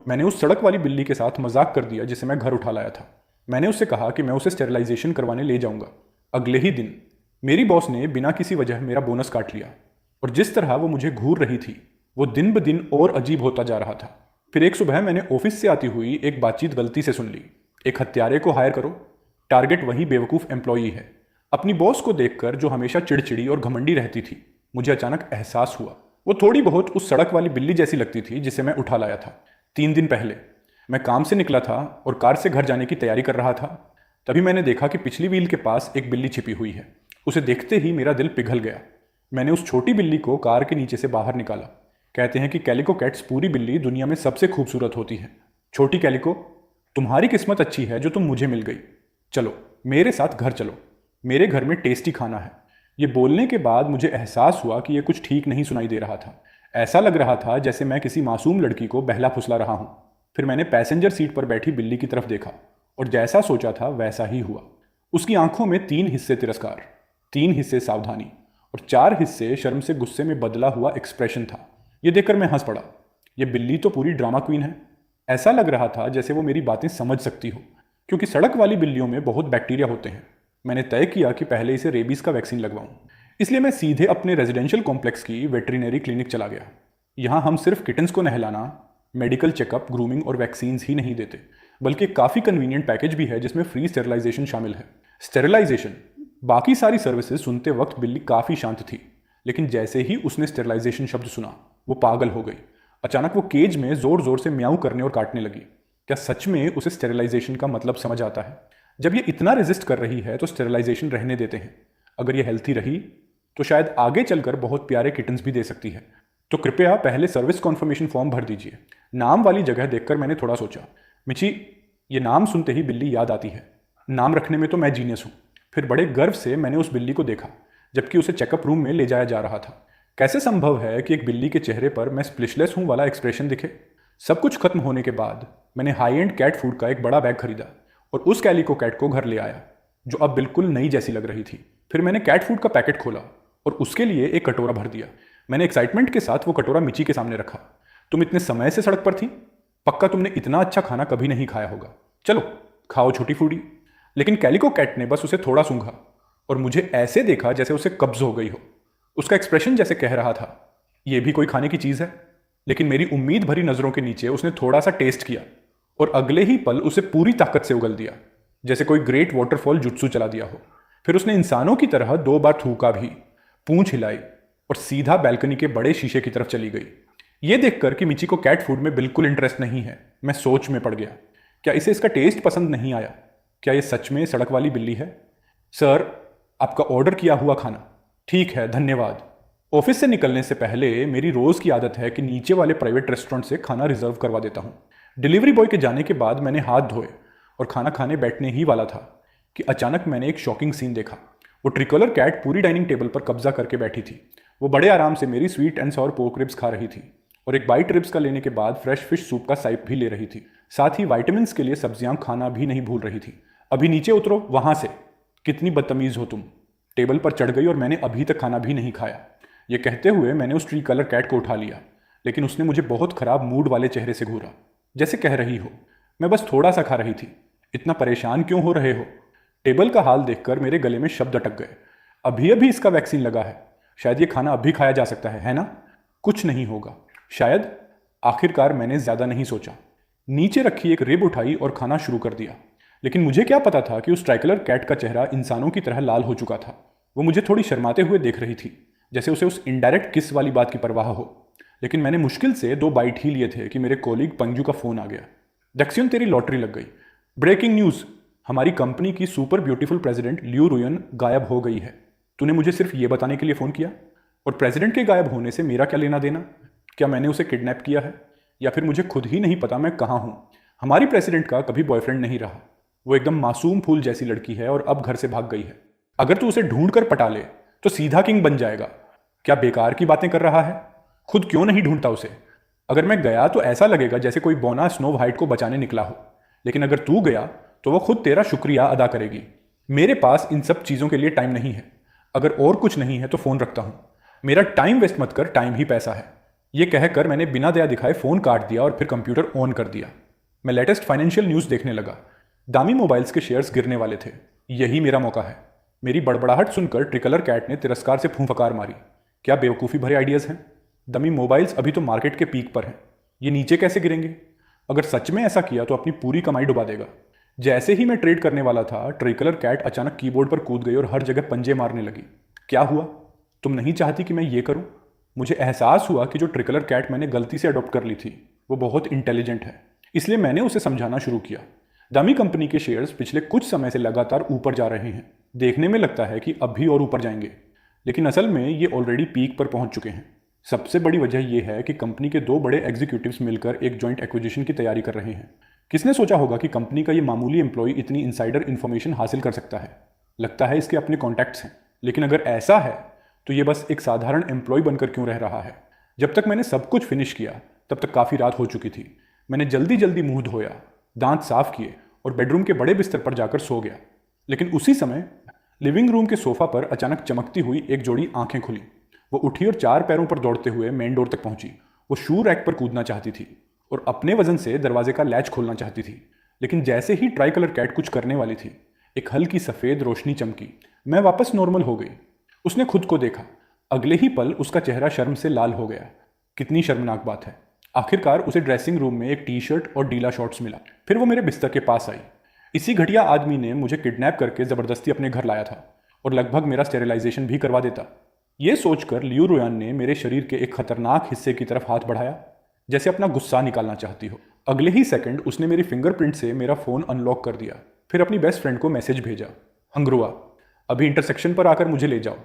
मैंने उस सड़क वाली बिल्ली के साथ मजाक कर दिया जिसे मैं घर उठा लाया था। मैंने उससे कहा कि मैं उसे स्टेरिलाइजेशन करवाने ले जाऊंगा। अगले ही दिन मेरी बॉस ने बिना किसी वजह मेरा बोनस काट लिया, और जिस तरह वो मुझे घूर रही थी वो दिन ब दिन और अजीब होता जा रहा था। फिर एक सुबह मैंने ऑफिस से आती हुई एक बातचीत गलती से सुन ली। एक हत्यारे को हायर करो, टारगेट वही बेवकूफ़ एम्प्लॉई है। अपनी बॉस को देखकर जो हमेशा चिड़चिड़ी और घमंडी रहती थी, मुझे अचानक एहसास हुआ वो थोड़ी बहुत उस सड़क वाली बिल्ली जैसी लगती थी जिसे मैं उठा लाया था। 3 दिन पहले मैं काम से निकला था और कार से घर जाने की तैयारी कर रहा था। तभी मैंने देखा कि पिछली व्हील के पास एक बिल्ली छिपी हुई है। उसे देखते ही मेरा दिल पिघल गया। मैंने उस छोटी बिल्ली को कार के नीचे से बाहर निकाला। कहते हैं कि कैलिको कैट्स पूरी बिल्ली दुनिया में सबसे खूबसूरत होती है। छोटी कैलिको, तुम्हारी किस्मत अच्छी है जो तुम मुझे मिल गई। चलो मेरे साथ घर चलो, मेरे घर में टेस्टी खाना है। ये बोलने के बाद मुझे एहसास हुआ कि यह कुछ ठीक नहीं सुनाई दे रहा था। ऐसा लग रहा था जैसे मैं किसी मासूम लड़की को बहला फुसला रहा हूँ। फिर मैंने पैसेंजर सीट पर बैठी बिल्ली की तरफ देखा और जैसा सोचा था वैसा ही हुआ। उसकी आंखों में 3 हिस्से तिरस्कार, 3 हिस्से सावधानी और 4 हिस्से शर्म से गुस्से में बदला हुआ एक्सप्रेशन था। ये देखकर मैं हंस पड़ा। ये बिल्ली तो पूरी ड्रामा क्वीन है। ऐसा लग रहा था जैसे वो मेरी बातें समझ सकती हो, क्योंकि सड़क वाली बिल्लियों में बहुत बैक्टीरिया होते हैं। मैंने तय किया कि पहले इसे रेबीज का वैक्सीन लगवाऊं। इसलिए मैं सीधे अपने रेजिडेंशियल कॉम्प्लेक्स की वेटरिनरी क्लिनिक चला गया। यहाँ हम सिर्फ किटन्स को नहलाना, मेडिकल चेकअप, ग्रूमिंग और वैक्सीन्स ही नहीं देते, बल्कि काफ़ी कन्वीनियंट पैकेज भी है जिसमें फ्री स्टेरिलाइजेशन शामिल है। स्टेरिलाइजेशन, बाकी सारी सर्विसेज सुनते वक्त बिल्ली काफ़ी शांत थी, लेकिन जैसे ही उसने स्टेरिलाइजेशन शब्द सुना वो पागल हो गई। अचानक वो केज में ज़ोर ज़ोर से म्याऊं करने और काटने लगी। क्या सच में उसे स्टेरिलाइजेशन का मतलब समझ आता है? जब ये इतना रेजिस्ट कर रही है तो स्टेरिलाइजेशन रहने देते हैं। अगर ये हेल्थी रही तो शायद आगे चलकर बहुत प्यारे किटन्स भी दे सकती है। तो कृपया पहले सर्विस कॉन्फर्मेशन फॉर्म भर दीजिए। नाम वाली जगह देखकर मैंने थोड़ा सोचा। मिची, ये नाम सुनते ही बिल्ली याद आती है। नाम रखने में तो मैं जीनियस हूँ। फिर बड़े गर्व से मैंने उस बिल्ली को देखा जबकि उसे चेकअप रूम में ले जाया जा रहा था। कैसे संभव है कि एक बिल्ली के चेहरे पर मैं स्प्लिशलेस हूँ वाला एक्सप्रेशन दिखे? सब कुछ खत्म होने के बाद मैंने हाई एंड कैट फूड का एक बड़ा बैग खरीदा और उस कैलिको कैट को घर ले आया, जो अब बिल्कुल नई जैसी लग रही थी। फिर मैंने कैट फूड का पैकेट खोला और उसके लिए एक कटोरा भर दिया। मैंने एक्साइटमेंट के साथ वो कटोरा मिची के सामने रखा। तुम इतने समय से सड़क पर थी, पक्का तुमने इतना अच्छा खाना कभी नहीं खाया होगा। चलो खाओ छोटी फूडी। लेकिन कैलिको कैट ने बस उसे थोड़ा सूंघा और मुझे ऐसे देखा जैसे उसे कब्ज हो गई हो। उसका एक्सप्रेशन जैसे कह रहा था, यह भी कोई खाने की चीज़ है। लेकिन मेरी उम्मीद भरी नज़रों के नीचे उसने थोड़ा सा टेस्ट किया और अगले ही पल उसे पूरी ताकत से उगल दिया, जैसे कोई ग्रेट वाटरफॉल जुत्सु चला दिया हो। फिर उसने इंसानों की तरह 2 बार थूका भी, पूंछ हिलाई और सीधा बैल्कनी के बड़े शीशे की तरफ चली गई। ये देखकर कि मिची को कैट फूड में बिल्कुल इंटरेस्ट नहीं है, मैं सोच में पड़ गया। क्या इसे इसका टेस्ट पसंद नहीं आया? क्या ये सच में सड़क वाली बिल्ली है? सर, आपका ऑर्डर किया हुआ खाना। ठीक है, धन्यवाद। ऑफिस से निकलने से पहले मेरी रोज़ की आदत है कि नीचे वाले प्राइवेट रेस्टोरेंट से खाना रिजर्व करवा देता हूँ। डिलीवरी बॉय के जाने के बाद मैंने हाथ धोए और खाना खाने बैठने ही वाला था कि अचानक मैंने एक शॉकिंग सीन देखा। वो ट्रिकलर कैट पूरी डाइनिंग टेबल पर कब्जा करके बैठी थी। वो बड़े आराम से मेरी sweet and sour pork ribs खा रही थी और एक बाइट रिब्स का लेने के बाद फ्रेश फिश सूप का साइप भी ले रही थी। साथ ही वाइटामिन के लिए सब्जियां खाना भी नहीं भूल रही थी। अभी नीचे उतरो वहां से, कितनी बदतमीज हो तुम। टेबल पर चढ़ गई और मैंने अभी तक खाना भी नहीं खाया। ये कहते हुए मैंने उस ट्री कलर कैट को उठा लिया, लेकिन उसने मुझे बहुत खराब मूड वाले चेहरे से घूरा, जैसे कह रही हो, मैं बस थोड़ा सा खा रही थी, इतना परेशान क्यों हो रहे हो? टेबल का हाल देखकर मेरे गले में शब्द अटक गए। अभी अभी इसका वैक्सीन लगा है, शायद ये खाना अभी खाया जा सकता है ना? कुछ नहीं होगा शायद। आखिरकार मैंने ज़्यादा नहीं सोचा, नीचे रखी एक रिब उठाई और खाना शुरू कर दिया। लेकिन मुझे क्या पता था कि उस ट्राइकलर कैट का चेहरा इंसानों की तरह लाल हो चुका था। वो मुझे थोड़ी शर्माते हुए देख रही थी, जैसे उसे उस इनडायरेक्ट किस वाली बात की परवाह हो। लेकिन मैंने मुश्किल से 2 बाइट ही लिए थे कि मेरे कोलीग पंजू का फ़ोन आ गया। दक्षिण, तेरी लॉटरी लग गई। ब्रेकिंग न्यूज़, हमारी कंपनी की सुपर ब्यूटीफुल प्रेसिडेंट लियू रुयन गायब हो गई है। तूने मुझे सिर्फ ये बताने के लिए फ़ोन किया? और प्रेसिडेंट के गायब होने से मेरा क्या लेना देना? क्या मैंने उसे किडनैप किया है, या फिर मुझे खुद ही नहीं पता मैं कहाँ हूँ? हमारी प्रेसिडेंट का कभी बॉयफ्रेंड नहीं रहा। वो एकदम मासूम फूल जैसी लड़की है और अब घर से भाग गई है। अगर तू उसे ढूंढ कर पटा ले तो सीधा किंग बन जाएगा। क्या बेकार की बातें कर रहा है? खुद क्यों नहीं ढूंढता उसे? अगर मैं गया तो ऐसा लगेगा जैसे कोई बौना स्नो वाइट को बचाने निकला हो, लेकिन अगर तू गया तो वो खुद तेरा शुक्रिया अदा करेगी। मेरे पास इन सब चीज़ों के लिए टाइम नहीं है। अगर और कुछ नहीं है तो फ़ोन रखता हूँ। मेरा टाइम वेस्ट मत कर, टाइम ही पैसा है। ये कहकर मैंने बिना दया दिखाए फ़ोन काट दिया और फिर कंप्यूटर ऑन कर दिया। मैं लेटेस्ट फाइनेंशियल न्यूज़ देखने लगा। दामी मोबाइल्स के शेयर्स गिरने वाले थे। यही मेरा मौका है। मेरी बड़बड़ाहट सुनकर ट्रिकलर कैट ने तिरस्कार से फूंफकार मारी। क्या बेवकूफ़ी भरे आइडियाज़ हैं? दामी मोबाइल्स अभी तो मार्केट के पीक पर हैं। ये नीचे कैसे गिरेंगे? अगर सच में ऐसा किया तो अपनी पूरी कमाई डुबा देगा। जैसे ही मैं ट्रेड करने वाला था, ट्रिकलर कैट अचानक कीबोर्ड पर कूद गई और हर जगह पंजे मारने लगी। क्या हुआ? तुम नहीं चाहती कि मैं ये करूं? मुझे एहसास हुआ कि जो ट्रिकलर कैट मैंने गलती से अडॉप्ट कर ली थी वो बहुत इंटेलिजेंट है, इसलिए मैंने उसे समझाना शुरू किया। दामी कंपनी के शेयर्स पिछले कुछ समय से लगातार ऊपर जा रहे हैं। देखने में लगता है कि अब भी और ऊपर जाएंगे, लेकिन असल में ये ऑलरेडी पीक पर पहुंच चुके हैं। सबसे बड़ी वजह यह है कि कंपनी के दो बड़े एग्जीक्यूटिव्स मिलकर एक जॉइंट एक्विजिशन की तैयारी कर रहे हैं। किसने सोचा होगा कि कंपनी का ये मामूली एम्प्लॉय इतनी इनसाइडर इन्फॉर्मेशन हासिल कर सकता है? लगता है इसके अपने कॉन्टैक्ट्स हैं, लेकिन अगर ऐसा है तो ये बस एक साधारण एम्प्लॉय बनकर क्यों रह रहा है? जब तक मैंने सब कुछ फिनिश किया तब तक काफ़ी रात हो चुकी थी। मैंने जल्दी जल्दी मुंह धोया, दांत साफ किए और बेडरूम के बड़े बिस्तर पर जाकर सो गया। लेकिन उसी समय लिविंग रूम के सोफा पर अचानक चमकती हुई एक जोड़ी आंखें खुली। वो उठी और चार पैरों पर दौड़ते हुए मेन डोर तक पहुंची। वो शू रैक पर कूदना चाहती थी और अपने वजन से दरवाजे का लैच खोलना चाहती थी, लेकिन जैसे ही ट्राई कलर कैट कुछ करने वाली थी, एक हल्की सफ़ेद रोशनी चमकी। मैं वापस नॉर्मल हो गई। उसने खुद को देखा। अगले ही पल उसका चेहरा शर्म से लाल हो गया। कितनी शर्मनाक बात है। आखिरकार उसे ड्रेसिंग रूम में एक टी शर्ट और ढीला शॉर्ट्स मिला। फिर वो मेरे बिस्तर के पास आई। इसी घटिया आदमी ने मुझे किडनैप करके ज़बरदस्ती अपने घर लाया था और लगभग मेरा स्टेरिलाइजेशन भी करवा देता। ये सोचकर लियू रुयान ने मेरे शरीर के एक खतरनाक हिस्से की तरफ हाथ बढ़ाया, जैसे अपना गुस्सा निकालना चाहती हो। अगले ही सेकंड उसने मेरी फिंगरप्रिंट से मेरा फ़ोन अनलॉक कर दिया। फिर अपनी बेस्ट फ्रेंड को मैसेज भेजा, हंगरुआ, अभी इंटरसेक्शन पर आकर मुझे ले जाओ।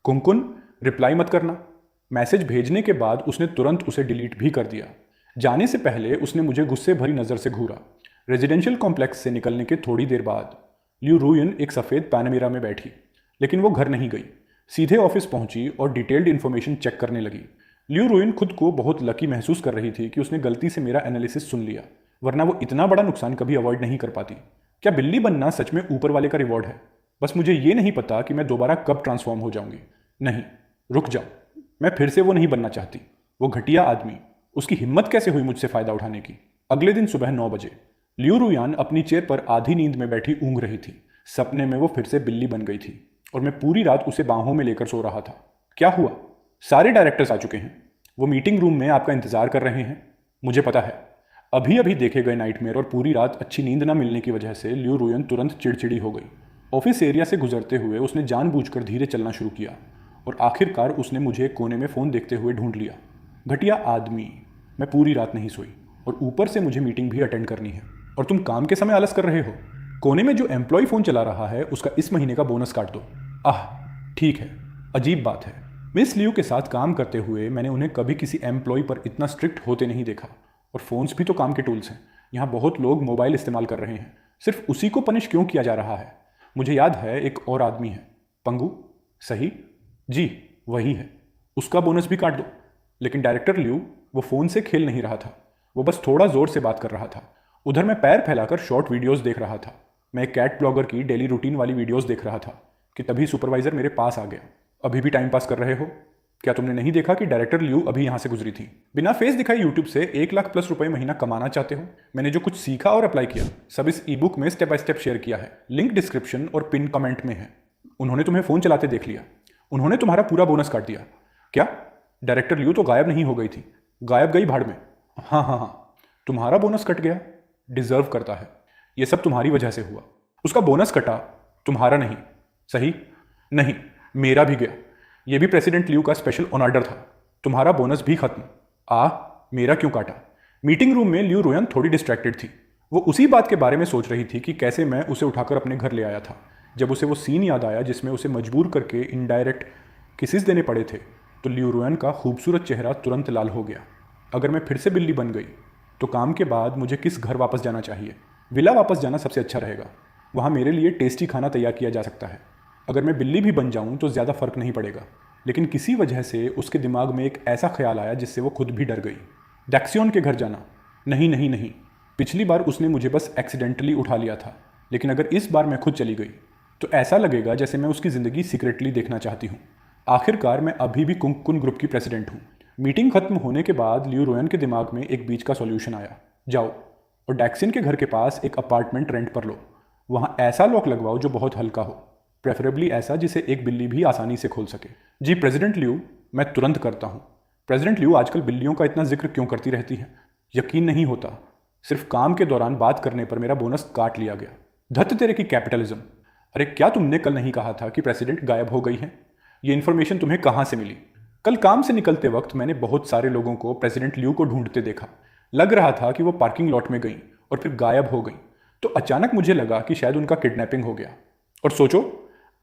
कुंकुन, रिप्लाई मत करना। मैसेज भेजने के बाद उसने तुरंत उसे डिलीट भी कर दिया। जाने से पहले उसने मुझे गुस्से भरी नज़र से घूरा। रेजिडेंशियल कॉम्प्लेक्स से निकलने के थोड़ी देर बाद लियू रुयन एक सफ़ेद पैनामेरा में बैठी, लेकिन वो घर नहीं गई। सीधे ऑफिस पहुंची और डिटेल्ड इन्फॉर्मेशन चेक करने लगी। लियू रुयन खुद को बहुत लकी महसूस कर रही थी कि उसने गलती से मेरा एनालिसिस सुन लिया, वरना वो इतना बड़ा नुकसान कभी अवॉइड नहीं कर पाती। क्या बिल्ली बनना सच में ऊपर वाले का रिवॉर्ड है? बस मुझे ये नहीं पता कि मैं दोबारा कब ट्रांसफॉर्म हो जाऊंगी। नहीं, रुक जाओ, मैं फिर से वो नहीं बनना चाहती। वो घटिया आदमी, उसकी हिम्मत कैसे हुई मुझसे फ़ायदा उठाने की? अगले दिन सुबह 9 बजे लियू रुयान अपनी चेयर पर आधी नींद में बैठी ऊँघ रही थी। सपने में वो फिर से बिल्ली बन गई थी और मैं पूरी रात उसे बाहों में लेकर सो रहा था। क्या हुआ? सारे डायरेक्टर्स आ चुके हैं। वो मीटिंग रूम में आपका इंतजार कर रहे हैं। मुझे पता है। अभी अभी देखे गए नाइटमेयर और पूरी रात अच्छी नींद न मिलने की वजह से लियू रुयन तुरंत चिड़चिड़ी हो गई। ऑफिस एरिया से गुजरते हुए उसने जानबूझकर धीरे चलना शुरू किया और आखिरकार उसने मुझे एक कोने में फ़ोन देखते हुए ढूंढ लिया। घटिया आदमी। मैं पूरी रात नहीं सोई और ऊपर से मुझे मीटिंग भी अटेंड करनी है, और तुम काम के समय आलस कर रहे हो। कोने में जो एम्प्लॉय फ़ोन चला रहा है उसका इस महीने का बोनस काट दो। आह, ठीक है, अजीब बात है। मिस लियू के साथ काम करते हुए मैंने उन्हें कभी किसी एम्प्लॉय पर इतना स्ट्रिक्ट होते नहीं देखा। और फ़ोन्स भी तो काम के टूल्स हैं। यहाँ बहुत लोग मोबाइल इस्तेमाल कर रहे हैं, सिर्फ उसी को पनिश क्यों किया जा रहा है? मुझे याद है एक और आदमी है, पंगू, सही? जी, वही है। उसका बोनस भी काट दो। लेकिन डायरेक्टर लियू वो फ़ोन से खेल नहीं रहा था, वो बस थोड़ा ज़ोर से बात कर रहा था। उधर मैं पैर फैलाकर शॉर्ट वीडियोस देख रहा था। मैं एक कैट ब्लॉगर की डेली रूटीन वाली वीडियोस देख रहा था कि तभी सुपरवाइज़र मेरे पास आ गया। अभी भी टाइम पास कर रहे हो? क्या तुमने नहीं देखा कि डायरेक्टर लियू अभी यहाँ से गुजरी थी? बिना फेस दिखाई यूट्यूब से 1 लाख+ रुपए महीना कमाना चाहते हो? मैंने जो कुछ सीखा और अप्लाई किया सब इस ई बुक में स्टेप बाय स्टेप शेयर किया है। लिंक डिस्क्रिप्शन और पिन कमेंट में है। उन्होंने तुम्हें फ़ोन चलाते देख लिया। उन्होंने तुम्हारा पूरा बोनस काट दिया। क्या? डायरेक्टर लियू तो गायब नहीं हो गई थी, गायब गई भाड़ में। हाँ हाँ हाँ, तुम्हारा बोनस कट गया। डिजर्व करता है। ये सब तुम्हारी वजह से हुआ। उसका बोनस कटा, तुम्हारा नहीं। सही? नहीं, मेरा भी गया। ये भी प्रेसिडेंट लियू का स्पेशल ऑन ऑर्डर था। तुम्हारा बोनस भी खत्म। मेरा क्यों काटा? मीटिंग रूम में लियू रुयन थोड़ी डिस्ट्रैक्टेड थी। वो उसी बात के बारे में सोच रही थी कि कैसे मैं उसे उठाकर अपने घर ले आया था। जब उसे वो सीन याद आया जिसमें उसे मजबूर करके इनडायरेक्ट किसेस देने पड़े थे, तो लियू रुयन का खूबसूरत चेहरा तुरंत लाल हो गया। अगर मैं फिर से बिल्ली बन गई तो काम के बाद मुझे किस घर वापस जाना चाहिए? विला वापस जाना सबसे अच्छा रहेगा। वहाँ मेरे लिए टेस्टी खाना तैयार किया जा सकता है। अगर मैं बिल्ली भी बन जाऊँ तो ज़्यादा फर्क नहीं पड़ेगा। लेकिन किसी वजह से उसके दिमाग में एक ऐसा ख्याल आया जिससे वो खुद भी डर गई। डैक्सियन के घर जाना। नहीं नहीं नहीं, पिछली बार उसने मुझे बस एक्सीडेंटली उठा लिया था, लेकिन अगर इस बार मैं खुद चली गई तो ऐसा लगेगा जैसे मैं उसकी ज़िंदगी सीक्रेटली देखना चाहती हूँ। आखिरकार मैं अभी भी कुंकुन ग्रुप की प्रेसिडेंट हूँ। मीटिंग खत्म होने के बाद लियू रोयन के दिमाग में एक बीच का सॉल्यूशन आया। जाओ और डैक्सिन के घर के पास एक अपार्टमेंट रेंट पर लो। वहाँ ऐसा लॉक लगवाओ जो बहुत हल्का हो, प्रेफरेबली ऐसा जिसे एक बिल्ली भी आसानी से खोल सके। जी प्रेसिडेंट लियू, मैं तुरंत करता हूँ। प्रेसिडेंट लियू आजकल बिल्लियों का इतना जिक्र क्यों करती रहती है? यकीन नहीं होता, सिर्फ काम के दौरान बात करने पर मेरा बोनस काट लिया गया। धत्त तेरे की कैपिटलिज्म। अरे क्या तुमने कल नहीं कहा था कि प्रेसिडेंट गायब हो गई है? ये इन्फॉर्मेशन तुम्हें कहाँ से मिली? कल काम से निकलते वक्त मैंने बहुत सारे लोगों को प्रेसिडेंट लियू को ढूंढते देखा। लग रहा था कि वो पार्किंग लॉट में गई और फिर गायब हो गई। तो अचानक मुझे लगा कि शायद उनका किडनैपिंग हो गया। और सोचो,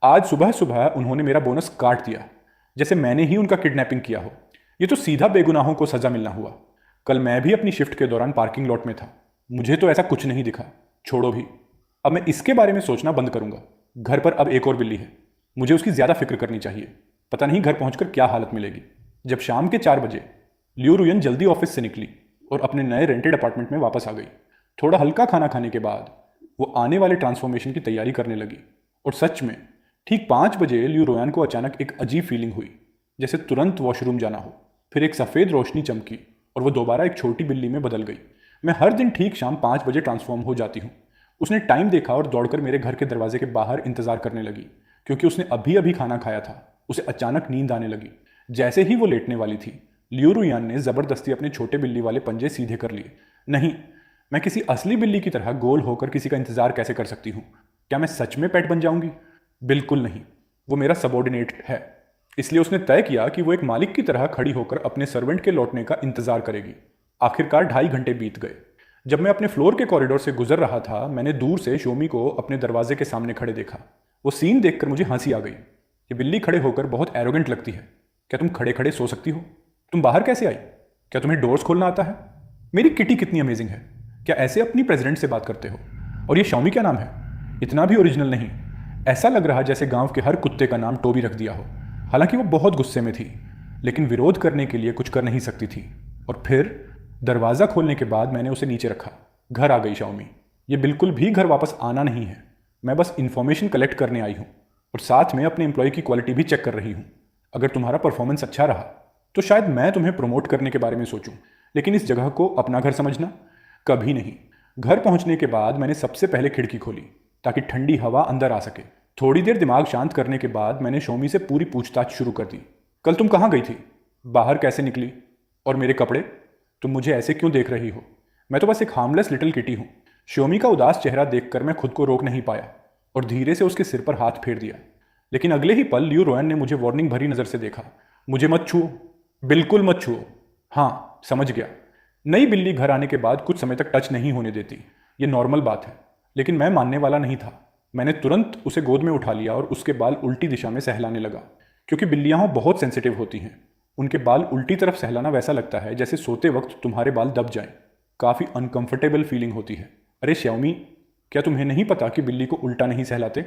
आज सुबह सुबह उन्होंने मेरा बोनस काट दिया, जैसे मैंने ही उनका किडनैपिंग किया हो। ये तो सीधा बेगुनाहों को सजा मिलना हुआ। कल मैं भी अपनी शिफ्ट के दौरान पार्किंग लॉट में था, मुझे तो ऐसा कुछ नहीं दिखा। छोड़ो भी, अब मैं इसके बारे में सोचना बंद करूंगा। घर पर अब एक और बिल्ली है, मुझे उसकी ज़्यादा फिक्र करनी चाहिए। पता नहीं घर पहुंचकर क्या हालत मिलेगी। जब शाम के 4 बजे लियू रुयन जल्दी ऑफिस से निकली और अपने नए रेंटेड अपार्टमेंट में वापस आ गई। थोड़ा हल्का खाना खाने के बाद वो आने वाले ट्रांसफॉर्मेशन की तैयारी करने लगी। और सच में ठीक 5 बजे लियू रोयान को अचानक एक अजीब फीलिंग हुई, जैसे तुरंत वॉशरूम जाना हो। फिर एक सफ़ेद रोशनी चमकी और वो दोबारा एक छोटी बिल्ली में बदल गई। मैं हर दिन ठीक शाम 5 बजे ट्रांसफॉर्म हो जाती हूँ। उसने टाइम देखा और दौड़कर मेरे घर के दरवाजे के बाहर इंतजार करने लगी, क्योंकि उसने अभी अभी खाना खाया था। उसे अचानक नींद आने लगी। जैसे ही वो लेटने वाली थी, लियू रुयान ने ज़बरदस्ती अपने छोटे बिल्ली वाले पंजे सीधे कर लिए। नहीं, मैं किसी असली बिल्ली की तरह गोल होकर किसी का इंतजार कैसे कर सकती हूँ? क्या मैं सच में पेट बन जाऊंगी? बिल्कुल नहीं। वो मेरा सबॉर्डिनेट है, इसलिए उसने तय किया कि वो एक मालिक की तरह खड़ी होकर अपने सर्वेंट के लौटने का इंतजार करेगी। आखिरकार 2.5 घंटे बीत गए। जब मैं अपने फ्लोर के कॉरिडोर से गुजर रहा था, मैंने दूर से शोमी को अपने दरवाजे के सामने खड़े देखा। वो सीन देखकर मुझे हंसी आ गई। ये बिल्ली खड़े होकर बहुत एरोगेंट लगती है। क्या तुम खड़े खड़े सो सकती हो? तुम बाहर कैसे आई? क्या तुम्हें डोर्स खोलना आता है? मेरी किटी कितनी अमेजिंग है। क्या ऐसे अपनी प्रेसिडेंट से बात करते हो? और ये शॉमी क्या नाम है? इतना भी ओरिजिनल नहीं। ऐसा लग रहा जैसे गांव के हर कुत्ते का नाम टोबी रख दिया हो। हालांकि वो बहुत गुस्से में थी, लेकिन विरोध करने के लिए कुछ कर नहीं सकती थी। और फिर दरवाज़ा खोलने के बाद मैंने उसे नीचे रखा। घर आ गई शॉमी। ये बिल्कुल भी घर वापस आना नहीं है। मैं बस इन्फॉर्मेशन कलेक्ट करने आई हूँ और साथ में अपने एम्प्लॉय की क्वालिटी भी चेक कर रही हूँ। अगर तुम्हारा परफॉर्मेंस अच्छा रहा तो शायद मैं तुम्हें प्रमोट करने के बारे में सोचूं, लेकिन इस जगह को अपना घर समझना कभी नहीं। घर पहुंचने के बाद मैंने सबसे पहले खिड़की खोली ताकि ठंडी हवा अंदर आ सके। थोड़ी देर दिमाग शांत करने के बाद मैंने शोमी से पूरी पूछताछ शुरू कर दी। कल तुम कहाँ गई थी? बाहर कैसे निकली? और मेरे कपड़े? तुम मुझे ऐसे क्यों देख रही हो? मैं तो बस एक हार्मलेस लिटिल किटी हूँ। शोमी का उदास चेहरा देखकर मैं खुद को रोक नहीं पाया और धीरे से उसके सिर पर हाथ फेर दिया। लेकिन अगले ही पल लियू रोयन ने मुझे वार्निंग भरी नज़र से देखा। मुझे मत छुओ, बिल्कुल मत छुओ। हाँ, समझ गया। नई बिल्ली घर आने के बाद कुछ समय तक टच नहीं होने देती, ये नॉर्मल बात है। लेकिन मैं मानने वाला नहीं था। मैंने तुरंत उसे गोद में उठा लिया और उसके बाल उल्टी दिशा में सहलाने लगा, क्योंकि बिल्लियाँ बहुत सेंसिटिव होती हैं। उनके बाल उल्टी तरफ सहलाना वैसा लगता है जैसे सोते वक्त तुम्हारे बाल दब जाएं। काफ़ी अनकंफर्टेबल फीलिंग होती है। अरे श्यामी, क्या तुम्हें नहीं पता कि बिल्ली को उल्टा नहीं सहलाते?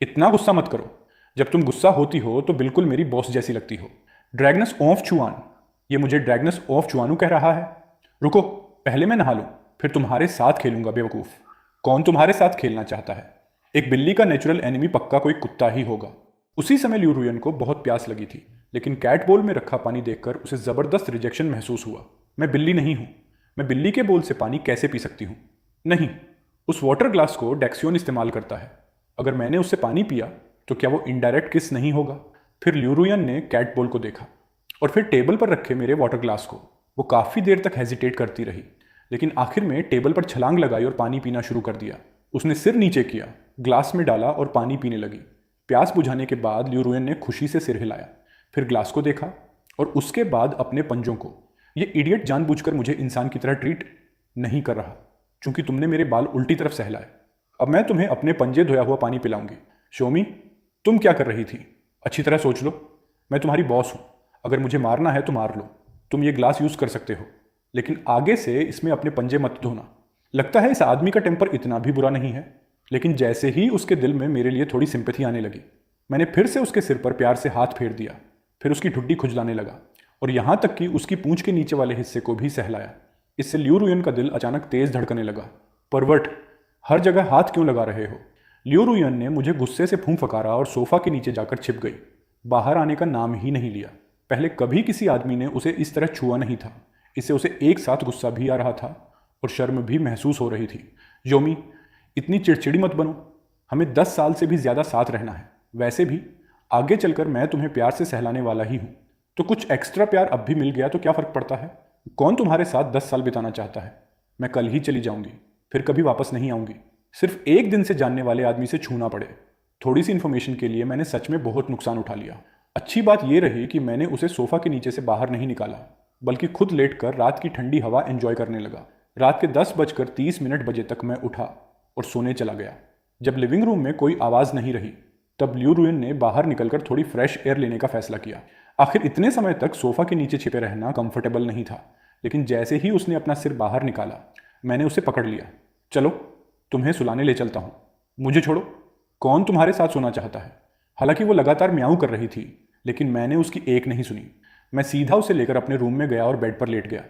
इतना गुस्सा मत करो। जब तुम गुस्सा होती हो तो बिल्कुल मेरी बॉस जैसी लगती हो। ड्रैगनस ऑफ चुआन। ये मुझे ड्रैगनस ऑफ चुआनू कह रहा है? रुको, पहले मैं नहा लूं, फिर तुम्हारे साथ खेलूंगा। बेवकूफ़, कौन तुम्हारे साथ खेलना चाहता है? एक बिल्ली का नेचुरल एनिमी पक्का कोई कुत्ता ही होगा। उसी समय लियू रुयन को बहुत प्यास लगी थी, लेकिन कैट बोल में रखा पानी देखकर उसे ज़बरदस्त रिजेक्शन महसूस हुआ। मैं बिल्ली नहीं हूँ। मैं बिल्ली के बोल से पानी कैसे पी सकती हूँ? नहीं, उस वाटर ग्लास को डेक्सियोन इस्तेमाल करता है। अगर मैंने उससे पानी पिया तो क्या वो इनडायरेक्ट किस नहीं होगा? फिर लियू रुयन ने कैट बोल को देखा और फिर टेबल पर रखे मेरे वाटर ग्लास को। वो काफ़ी देर तक हेजिटेट करती रही, लेकिन आखिर में टेबल पर छलांग लगाई और पानी पीना शुरू कर दिया। उसने सिर नीचे किया, ग्लास में डाला और पानी पीने लगी। प्यास बुझाने के बाद लियू रुयन ने खुशी से सिर हिलाया, फिर ग्लास को देखा और उसके बाद अपने पंजों को। ये इडियट जानबूझकर मुझे इंसान की तरह ट्रीट नहीं कर रहा, क्योंकि तुमने मेरे बाल उल्टी तरफ सहलाए। अब मैं तुम्हें अपने पंजे धोया हुआ पानी पिलाऊंगी। शोमी, तुम क्या कर रही थी? अच्छी तरह सोच लो। मैं तुम्हारी बॉस हूँ। अगर मुझे मारना है तो मार लो। तुम ये ग्लास यूज़ कर सकते हो, लेकिन आगे से इसमें अपने पंजे मत धोना। लगता है इस आदमी का टेम्पर इतना भी बुरा नहीं है। लेकिन जैसे ही उसके दिल में मेरे लिए थोड़ी सिंपैथी आने लगी, मैंने फिर से उसके सिर पर प्यार से हाथ फेर दिया। फिर उसकी ठुड्डी खुजलाने लगा और यहाँ तक कि उसकी पूंछ के नीचे वाले हिस्से को भी सहलाया। इससे लियू रुयन का दिल अचानक तेज धड़कने लगा। परवर्ट, हर जगह हाथ क्यों लगा रहे हो? लियू रुयन ने मुझे गुस्से से फूंफकारा और सोफा के नीचे जाकर छिप गई। बाहर आने का नाम ही नहीं लिया। पहले कभी किसी आदमी ने उसे इस तरह छुआ नहीं था। इससे उसे एक साथ गुस्सा भी आ रहा था और शर्म भी महसूस हो रही थी। योमी, इतनी चिड़चिड़ी मत बनो। हमें 10 साल से भी ज़्यादा साथ रहना है। वैसे भी आगे चलकर मैं तुम्हें प्यार से सहलाने वाला ही हूँ, तो कुछ एक्स्ट्रा प्यार अब भी मिल गया तो क्या फ़र्क पड़ता है। कौन तुम्हारे साथ 10 साल बिताना चाहता है। मैं कल ही चली जाऊँगी, फिर कभी वापस नहीं आऊँगी। सिर्फ एक दिन से जानने वाले आदमी से छूना पड़े। थोड़ी सी इन्फॉर्मेशन के लिए मैंने सच में बहुत नुकसान उठा लिया। अच्छी बात यह रही कि मैंने उसे सोफ़ा के नीचे से बाहर नहीं निकाला, बल्कि खुद लेटकर रात की ठंडी हवा एंजॉय करने लगा। रात के 10:30 बजे तक मैं उठा और सोने चला गया। जब लिविंग रूम में कोई आवाज़ नहीं रही, तब ल्यू रुयन ने बाहर निकलकर थोड़ी फ्रेश एयर लेने का फैसला किया। आखिर इतने समय तक सोफ़ा के नीचे छिपे रहना कंफर्टेबल नहीं था, लेकिन जैसे ही उसने अपना सिर बाहर निकाला, मैंने उसे पकड़ लिया। चलो, तुम्हें सुलाने ले चलता हूँ। मुझे छोड़ो। कौन तुम्हारे साथ सोना चाहता है। हालांकि वो लगातार म्याऊं कर रही थी, लेकिन मैंने उसकी एक नहीं सुनी। मैं सीधा उसे लेकर अपने रूम में गया और बेड पर लेट गया।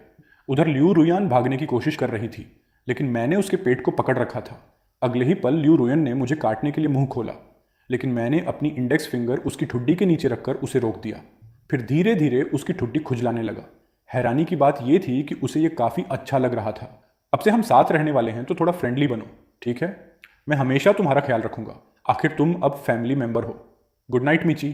उधर ल्यू रुयान भागने की कोशिश कर रही थी, लेकिन मैंने उसके पेट को पकड़ रखा था। अगले ही पल ल्यू रुयन ने मुझे काटने के लिए मुंह खोला, लेकिन मैंने अपनी इंडेक्स फिंगर उसकी ठुड्डी के नीचे रखकर उसे रोक दिया। फिर धीरे धीरे उसकी ठुड्डी खुजलाने लगा। हैरानी की बात यह थी कि उसे यह काफ़ी अच्छा लग रहा था। अब से हम साथ रहने वाले हैं, तो थोड़ा फ्रेंडली बनो, ठीक है। मैं हमेशा तुम्हारा ख्याल रखूंगा। आखिर तुम अब फैमिली मेंबर हो। Good night Michi.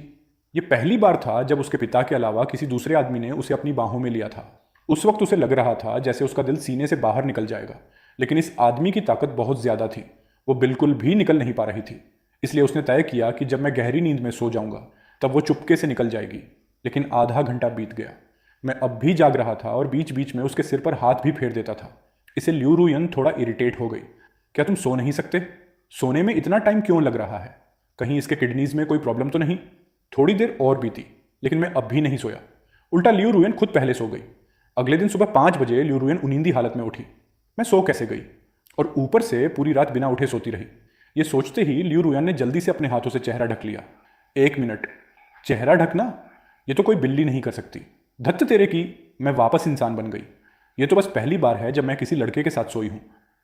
ये पहली बार था जब उसके पिता के अलावा किसी दूसरे आदमी ने उसे अपनी बाहों में लिया था। उस वक्त उसे लग रहा था जैसे उसका दिल सीने से बाहर निकल जाएगा, लेकिन इस आदमी की ताकत बहुत ज़्यादा थी। वो बिल्कुल भी निकल नहीं पा रही थी। इसलिए उसने तय किया कि जब मैं गहरी नींद में सो जाऊंगा, तब वो चुपके से निकल जाएगी। लेकिन आधा घंटा बीत गया। मैं अब भी जाग रहा था और बीच बीच में उसके सिर पर हाथ भी फेर देता था। इसे ल्यू रुयन थोड़ा इरिटेट हो गई। क्या तुम सो नहीं सकते? सोने में इतना टाइम क्यों लग रहा है? कहीं इसके किडनीज में कोई प्रॉब्लम तो नहीं? थोड़ी देर और बीती, लेकिन मैं अब भी नहीं सोया। उल्टा ल्यू रुयन खुद पहले सो गई। अगले दिन सुबह 5 बजे ल्यू रुयन उनींदी हालत में उठी। मैं सो कैसे गई? और ऊपर से पूरी रात बिना उठे सोती रही। ये सोचते ही ल्यू रुयन ने जल्दी से अपने हाथों से चेहरा ढक लिया। 1 मिनट, चेहरा ढकना? ये तो कोई बिल्ली नहीं कर सकती। धत्त तेरे की, मैं वापस इंसान बन गई। ये तो बस पहली बार है जब मैं किसी लड़के के साथ सोई हूँ।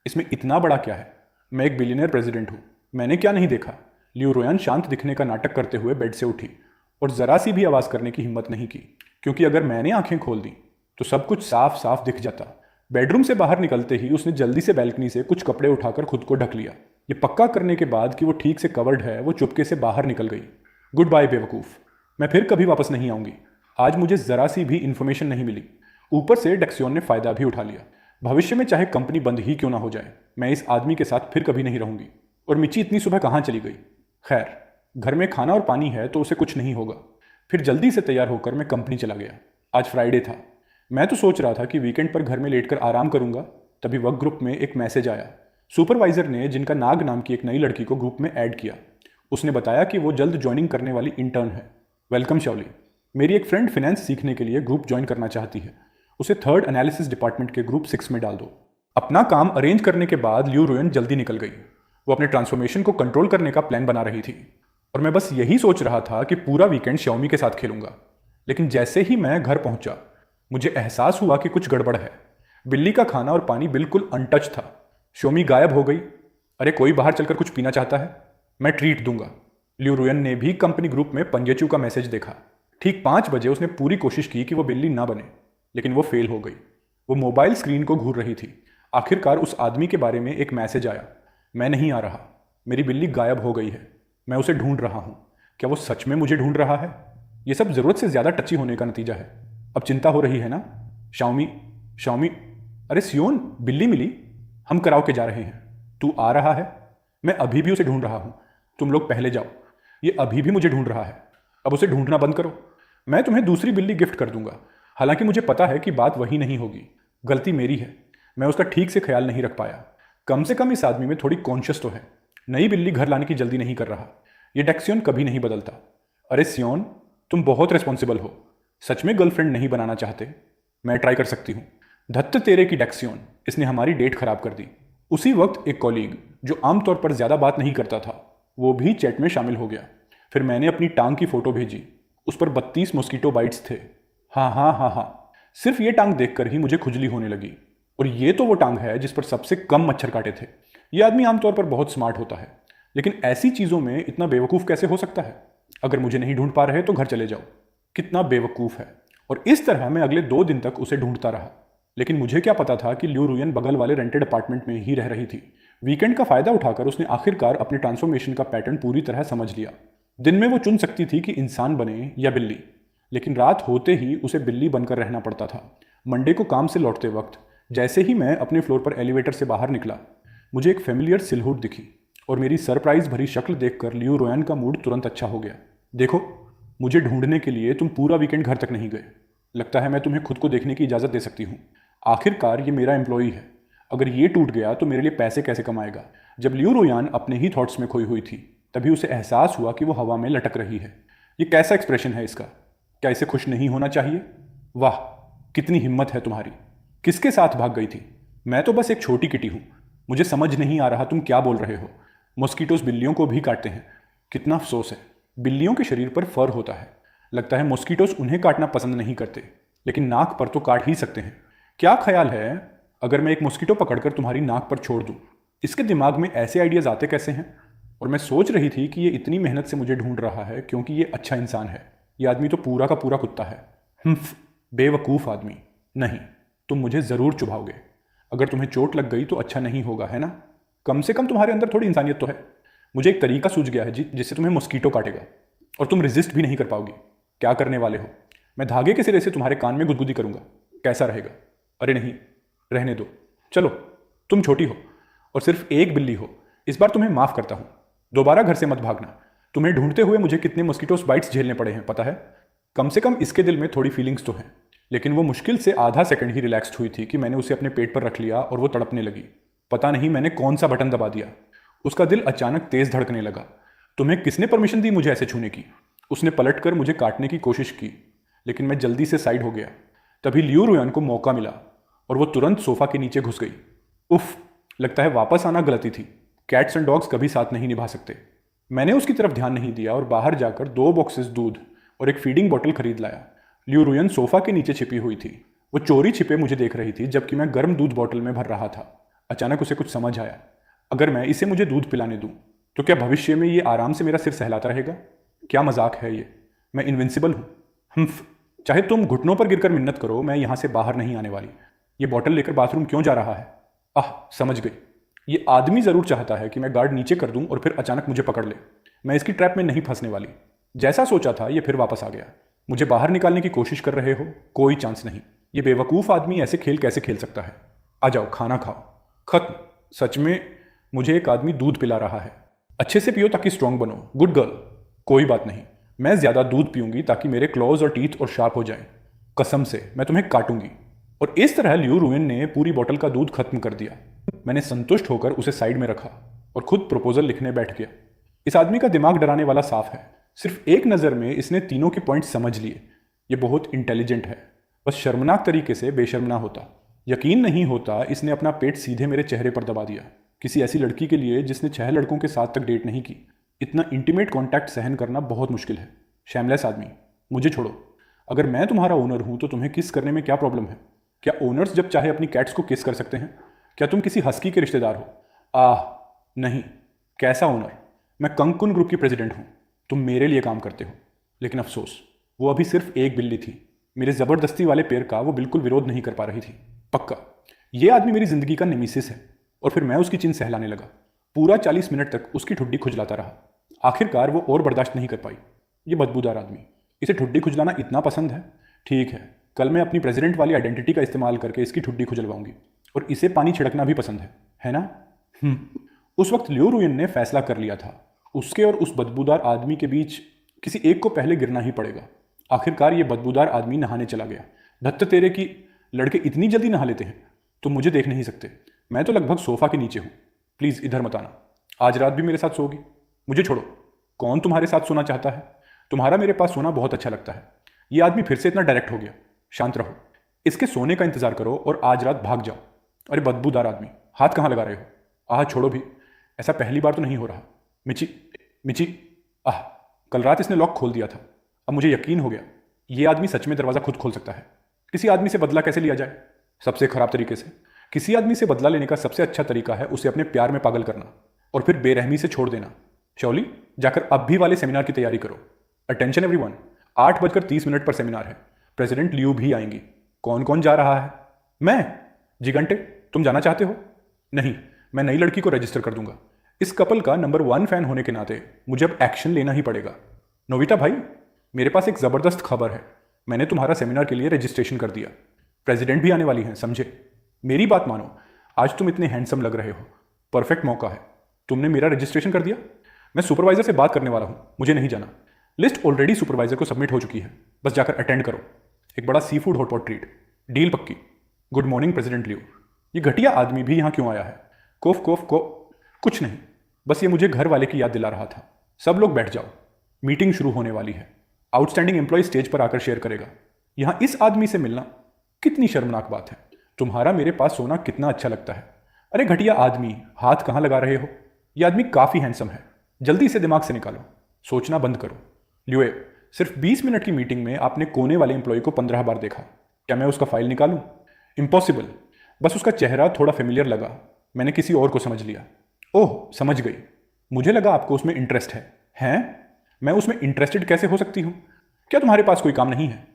इसमें इतना बड़ा क्या है? मैं एक बिलियनर प्रेसिडेंट हूँ। मैंने क्या नहीं देखा? ल्यू रुयन शांत दिखने का नाटक करते हुए बेड से उठी और ज़रा सी भी आवाज़ करने की हिम्मत नहीं की, क्योंकि अगर मैंने आंखें खोल दी तो सब कुछ साफ साफ दिख जाता। बेडरूम से बाहर निकलते ही उसने जल्दी से बैल्कनी से कुछ कपड़े उठाकर खुद को ढक लिया। ये पक्का करने के बाद कि वो ठीक से कवर्ड है, वो चुपके से बाहर निकल गई। गुड बाय बेवकूफ़, मैं फिर कभी वापस नहीं आऊँगी। आज मुझे ज़रा सी भी इन्फॉर्मेशन नहीं मिली। ऊपर से डेक्सियोन ने फ़ायदा भी उठा लिया। भविष्य में चाहे कंपनी बंद ही क्यों ना हो जाए, मैं इस आदमी के साथ फिर कभी नहीं रहूँगी। और मिची इतनी सुबह कहाँ चली गई? खैर, घर में खाना और पानी है तो उसे कुछ नहीं होगा। फिर जल्दी से तैयार होकर मैं कंपनी चला गया। आज फ्राइडे था। मैं तो सोच रहा था कि वीकेंड पर घर में लेटकर आराम करूंगा, तभी वर्क ग्रुप में एक मैसेज आया। सुपरवाइजर ने, जिनका नाग नाम की एक नई लड़की को ग्रुप में ऐड किया, उसने बताया कि वो जल्द ज्वाइनिंग करने वाली इंटर्न है। वेलकम शौली, मेरी एक फ्रेंड फिनेंस सीखने के लिए ग्रुप ज्वाइन करना चाहती है। उसे 3rd एनालिसिस डिपार्टमेंट के ग्रुप 6 में डाल दो। अपना काम अरेंज करने के बाद ल्यू रुयन जल्दी निकल गई। वो अपने ट्रांसफॉर्मेशन को कंट्रोल करने का प्लान बना रही थी और मैं बस यही सोच रहा था कि पूरा वीकेंड श्याओमी के साथ खेलूंगा। लेकिन जैसे ही मैं घर पहुंचा, मुझे एहसास हुआ कि कुछ गड़बड़ है। बिल्ली का खाना और पानी बिल्कुल अनटच था। श्योमी गायब हो गई। अरे कोई बाहर चलकर कुछ पीना चाहता है, मैं ट्रीट दूंगा। ल्यू रुयन ने भी कंपनी ग्रुप में पंजेचू का मैसेज देखा। ठीक 5 बजे उसने पूरी कोशिश की कि वो बिल्ली ना बने, लेकिन वो फेल हो गई। वो मोबाइल स्क्रीन को घूर रही थी। आखिरकार उस आदमी के बारे में एक मैसेज आया। मैं नहीं आ रहा, मेरी बिल्ली गायब हो गई है, मैं उसे ढूंढ रहा हूँ। क्या वो सच में मुझे ढूंढ रहा है? ये सब ज़रूरत से ज़्यादा टची होने का नतीजा है। अब चिंता हो रही है ना? शाओमी, शाओमी, अरे सियोन, बिल्ली मिली, हम कराओ के जा रहे हैं। तू आ रहा है? मैं अभी भी उसे ढूंढ रहा हूँ। तुम लोग पहले जाओ। ये अभी भी मुझे ढूंढ रहा है। अब उसे ढूंढना बंद करो। मैं तुम्हें दूसरी बिल्ली गिफ्ट कर दूंगा। हालांकि मुझे पता है कि बात वही नहीं होगी। गलती मेरी है, मैं उसका ठीक से ख्याल नहीं रख पाया। कम से कम इस आदमी में थोड़ी कॉन्शियस तो है। नई बिल्ली घर लाने की जल्दी नहीं कर रहा। ये डेक्सियोन कभी नहीं बदलता। अरे सियोन, तुम बहुत रिस्पॉन्सिबल हो। सच में गर्लफ्रेंड नहीं बनाना चाहते? मैं ट्राई कर सकती हूँ। धत्त तेरे की डेक्सियोन, इसने हमारी डेट खराब कर दी। उसी वक्त एक कॉलीग, जो आमतौर पर ज़्यादा बात नहीं करता था, वो भी चैट में शामिल हो गया। फिर मैंने अपनी टांग की फ़ोटो भेजी। उस पर 32 मॉस्किटो बाइट्स थे। हाँ हाँ हाँ हाँ, सिर्फ ये टांग देखकर ही मुझे खुजली होने लगी। और ये तो वो टांग है जिस पर सबसे कम मच्छर काटे थे। ये आदमी आमतौर पर बहुत स्मार्ट होता है, लेकिन ऐसी चीज़ों में इतना बेवकूफ़ कैसे हो सकता है? अगर मुझे नहीं ढूंढ पा रहे तो घर चले जाओ। कितना बेवकूफ़ है। और इस तरह मैं अगले 2 दिन तक उसे ढूंढता रहा। लेकिन मुझे क्या पता था कि ल्यू रुयन बगल वाले रेंटेड अपार्टमेंट में ही रह रही थी। वीकेंड का फ़ायदा उठाकर उसने आखिरकार अपने ट्रांसफॉर्मेशन का पैटर्न पूरी तरह समझ लिया। दिन में वो चुन सकती थी कि इंसान बने या बिल्ली, लेकिन रात होते ही उसे बिल्ली बनकर रहना पड़ता था। मंडे को काम से लौटते वक्त जैसे ही मैं अपने फ्लोर पर एलिवेटर से बाहर निकला, मुझे एक फेमिलियर सिलहुट दिखी और मेरी सरप्राइज भरी शक्ल देखकर लियो रोयन का मूड तुरंत अच्छा हो गया। देखो, मुझे ढूंढने के लिए तुम पूरा वीकेंड घर तक नहीं गए। लगता है मैं तुम्हें खुद को देखने की इजाज़त दे सकती हूँ। आखिरकार ये मेरा एम्प्लॉई है। अगर ये टूट गया तो मेरे लिए पैसे कैसे कमाएगा। जब लियो रोयान अपने ही थॉट्स में खोई हुई थी, तभी उसे एहसास हुआ कि वो हवा में लटक रही है। ये कैसा एक्सप्रेशन है इसका? क्या इसे खुश नहीं होना चाहिए? वाह, कितनी हिम्मत है तुम्हारी। किसके साथ भाग गई थी? मैं तो बस एक छोटी किटी हूँ। मुझे समझ नहीं आ रहा तुम क्या बोल रहे हो। मॉस्किटोस बिल्लियों को भी काटते हैं। कितना अफसोस है, बिल्लियों के शरीर पर फर होता है। लगता है मॉस्किटोस उन्हें काटना पसंद नहीं करते, लेकिन नाक पर तो काट ही सकते हैं। क्या ख्याल है अगर मैं एक मॉस्किटो पकड़कर तुम्हारी नाक पर छोड़ दूं? इसके दिमाग में ऐसे आइडियाज आते कैसे हैं? और मैं सोच रही थी कि ये इतनी मेहनत से मुझे ढूंढ रहा है क्योंकि ये अच्छा इंसान है। ये आदमी तो पूरा का पूरा कुत्ता है। बेवकूफ़ आदमी। नहीं, तुम मुझे ज़रूर चुभाओगे। अगर तुम्हें चोट लग गई तो अच्छा नहीं होगा, है ना? कम से कम तुम्हारे अंदर थोड़ी इंसानियत तो है। मुझे एक तरीका सूझ गया है जिससे तुम्हें मॉस्किटो काटेगा और तुम रेजिस्ट भी नहीं कर पाओगी। क्या करने वाले हो? मैं धागे के सिरे से तुम्हारे कान में गुदगुदी करूंगा। कैसा रहेगा? अरे नहीं, रहने दो। चलो, तुम छोटी हो और सिर्फ एक बिल्ली हो। इस बार तुम्हें माफ़ करता हूँ। दोबारा घर से मत भागना। तुम्हें ढूंढते हुए मुझे कितने मॉस्किटोस बाइट्स झेलने पड़े हैं पता है? कम से कम इसके दिल में थोड़ी फीलिंग्स तो हैं। लेकिन वो मुश्किल से आधा सेकंड ही रिलैक्स्ड हुई थी कि मैंने उसे अपने पेट पर रख लिया और वो तड़पने लगी। पता नहीं मैंने कौन सा बटन दबा दिया। उसका दिल अचानक तेज धड़कने लगा। तुम्हें किसने परमिशन दी मुझे ऐसे छूने की? उसने पलटकर मुझे काटने की कोशिश की, लेकिन मैं जल्दी से साइड हो गया। तभी लियो रुयान को मौका मिला और वो तुरंत सोफा के नीचे घुस गई। उफ, लगता है वापस आना गलती थी। कैट्स एंड डॉग्स कभी साथ नहीं निभा सकते। मैंने उसकी तरफ ध्यान नहीं दिया और बाहर जाकर 2 बॉक्सेस दूध और एक फीडिंग बोतल खरीद लाया। लियो रुयन सोफा के नीचे छिपी हुई थी। वो चोरी छिपे मुझे देख रही थी जबकि मैं गर्म दूध बोतल में भर रहा था। अचानक उसे कुछ समझ आया। अगर मैं इसे मुझे दूध पिलाने दूं तो क्या भविष्य में ये आराम से मेरा सिर सहलाता रहेगा? क्या मजाक है ये? मैं इनविंसिबल हूँ। चाहे तुम घुटनों पर गिरकर मिन्नत करो, मैं यहाँ से बाहर नहीं आने वाली। ये बॉटल लेकर बाथरूम क्यों जा रहा है? समझ गई। ये आदमी ज़रूर चाहता है कि मैं गार्ड नीचे कर दूं और फिर अचानक मुझे पकड़ ले। मैं इसकी ट्रैप में नहीं फंसने वाली। जैसा सोचा था ये फिर वापस आ गया। मुझे बाहर निकालने की कोशिश कर रहे हो? कोई चांस नहीं। ये बेवकूफ़ आदमी ऐसे खेल कैसे खेल सकता है? आ जाओ, खाना खाओ। खत्म। सच में मुझे एक आदमी दूध पिला रहा है। अच्छे से पियो ताकि स्ट्रांग बनो। Good girl. कोई बात नहीं, मैं ज़्यादा दूध पीऊंगी ताकि मेरे क्लॉज और टीथ और शार्प हो जाएं। कसम से मैं तुम्हें काटूंगी। और इस तरह लियो रुयन ने पूरी बोतल का दूध खत्म कर दिया। मैंने संतुष्ट होकर उसे साइड में रखा और खुद प्रपोजल लिखने बैठ गया। इस आदमी का दिमाग डराने वाला साफ है। सिर्फ एक नज़र में इसने तीनों के पॉइंट समझ लिए। ये बहुत इंटेलिजेंट है, बस शर्मनाक तरीके से बेशर्म ना होता। यकीन नहीं होता इसने अपना पेट सीधे मेरे चेहरे पर दबा दिया। किसी ऐसी लड़की के लिए जिसने 6 लड़कों के साथ तक डेट नहीं की, इतना इंटीमेट कॉन्टैक्ट सहन करना बहुत मुश्किल है। शैमलेस आदमी, मुझे छोड़ो। अगर मैं तुम्हारा ओनर हूं तो तुम्हें किस करने में क्या प्रॉब्लम है? क्या ओनर्स जब चाहे अपनी कैट्स को किस कर सकते हैं? क्या तुम किसी हस्की के रिश्तेदार हो? नहीं। कैसा ओनर? मैं कंगकुन ग्रुप की प्रेसिडेंट हूँ। तुम मेरे लिए काम करते हो। लेकिन अफसोस, वो अभी सिर्फ एक बिल्ली थी। मेरे ज़बरदस्ती वाले पैर का वो बिल्कुल विरोध नहीं कर पा रही थी। पक्का ये आदमी मेरी ज़िंदगी का नेमेसिस है। और फिर मैं उसकी चिन सहलाने लगा। पूरा 40 मिनट तक उसकी ठुड्डी खुजलाता रहा। आखिरकार वो और बर्दाश्त नहीं कर पाई। ये बदबूदार आदमी, इसे ठुड्डी खुजलाना इतना पसंद है। ठीक है, कल मैं अपनी प्रेसिडेंट वाली आइडेंटिटी का इस्तेमाल करके इसकी ठुड्डी खुजलवाऊंगी। और इसे पानी छिड़कना भी पसंद है ना? उस वक्त लियो रुयन ने फैसला कर लिया था। उसके और उस बदबूदार आदमी के बीच किसी एक को पहले गिरना ही पड़ेगा। आखिरकार ये बदबूदार आदमी नहाने चला गया। धत्त तेरे की, लड़के इतनी जल्दी नहा लेते हैं? तुम मुझे देख नहीं सकते। मैं तो लगभग सोफा के नीचे हूँ। प्लीज़ इधर मत आना। आज रात भी मेरे साथ सोओगी? मुझे छोड़ो। कौन तुम्हारे साथ सोना चाहता है? तुम्हारा मेरे पास सोना बहुत अच्छा लगता है। ये आदमी फिर से इतना डायरेक्ट हो गया। शांत रहो, इसके सोने का इंतजार करो और आज रात भाग जाओ। अरे बदबूदार आदमी, हाथ कहाँ लगा रहे हो? छोड़ो भी। ऐसा पहली बार तो नहीं हो रहा। मिची मिची। कल रात इसने लॉक खोल दिया था। अब मुझे यकीन हो गया, ये आदमी सच में दरवाज़ा खुद खोल सकता है। किसी आदमी से बदला कैसे लिया जाए? सबसे खराब तरीके से। किसी आदमी से बदला लेने का सबसे अच्छा तरीका है उसे अपने प्यार में पागल करना और फिर बेरहमी से छोड़ देना। शौली, जाकर अब भी वाले सेमिनार की तैयारी करो। अटेंशन एवरीवन, 8:30 पर सेमिनार है। प्रेसिडेंट लियू भी आएंगी। कौन कौन जा रहा है? मैं। जिगंटे, तुम जाना चाहते हो? नहीं, मैं नई लड़की को रजिस्टर कर दूंगा। इस कपल का नंबर 1 फैन होने के नाते मुझे अब एक्शन लेना ही पड़ेगा। नोबिता भाई, मेरे पास एक ज़बरदस्त खबर है। मैंने तुम्हारा सेमिनार के लिए रजिस्ट्रेशन कर दिया। प्रेसिडेंट भी आने वाली हैं, समझे? मेरी बात मानो, आज तुम इतने हैंडसम लग रहे हो। परफेक्ट मौका है। तुमने मेरा रजिस्ट्रेशन कर दिया? मैं सुपरवाइजर से बात करने वाला हूं, मुझे नहीं जाना। लिस्ट ऑलरेडी सुपरवाइजर को सबमिट हो चुकी है, बस जाकर अटेंड करो। एक बड़ा sea food hotpot treat, deal पक्की। Good morning president Liu. ये घटिया आदमी भी यहाँ क्यों आया है? कोफ कोफ को कुछ नहीं, बस ये मुझे घर वाले की याद दिला रहा था। सब लोग बैठ जाओ, मीटिंग शुरू होने वाली है। आउटस्टैंडिंग एम्प्लॉय स्टेज पर आकर शेयर करेगा। यहाँ इस आदमी से मिलना कितनी शर्मनाक बात है। तुम्हारा मेरे पास सोना कितना अच्छा लगता है। अरे घटिया आदमी, हाथ कहाँ लगा रहे हो? यह आदमी काफ़ी हैंडसम है, जल्दी से दिमाग से निकालो, सोचना बंद करो। ल्यूए, सिर्फ 20 मिनट की मीटिंग में आपने कोने वाले एम्प्लॉय को 15 बार देखा। क्या मैं उसका फाइल निकालूं? इम्पॉसिबल। बस उसका चेहरा थोड़ा फेमिलियर लगा, मैंने किसी और को समझ लिया। ओह, समझ गई। मुझे लगा आपको उसमें इंटरेस्ट है। हैं? मैं उसमें इंटरेस्टेड कैसे हो सकती हूँ? क्या तुम्हारे पास कोई काम नहीं है?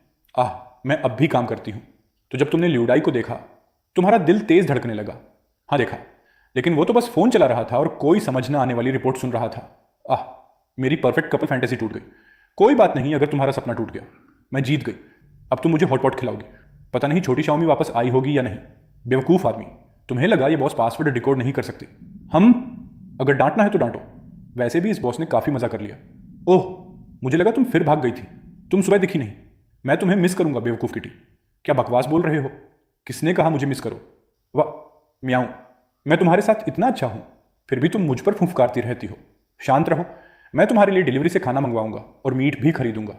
मैं अब भी काम करती हूँ। तो जब तुमने ल्यूडाई को देखा, तुम्हारा दिल तेज धड़कने लगा? हाँ देखा, लेकिन वो तो बस फोन चला रहा था और कोई समझ न आने वाली रिपोर्ट सुन रहा था। मेरी परफेक्ट कपल फैंटेसी टूट गई। कोई बात नहीं, अगर तुम्हारा सपना टूट गया, मैं जीत गई। अब तुम मुझे हॉटपॉट खिलाओगी। पता नहीं छोटी शाओमी वापस आई होगी या नहीं। बेवकूफ़ आदमी, तुम्हें लगा ये बॉस पासवर्ड डिकोड नहीं कर सकती। अगर डांटना है तो डांटो। वैसे भी इस बॉस ने काफ़ी मजा कर लिया। ओह, मुझे लगा तुम फिर भाग गई थी। तुम सुबह दिखी नहीं। मैं तुम्हें मिस करूंगा बेवकूफ़ किटी। क्या बकवास बोल रहे हो? किसने कहा मुझे मिस करो? वाह, म्याऊं, मैं तुम्हारे साथ इतना अच्छा हूं, फिर भी तुम मुझ पर फुफकारती रहती हो। शांत रहो, मैं तुम्हारे लिए डिलीवरी से खाना मंगवाऊंगा और मीट भी खरीदूंगा।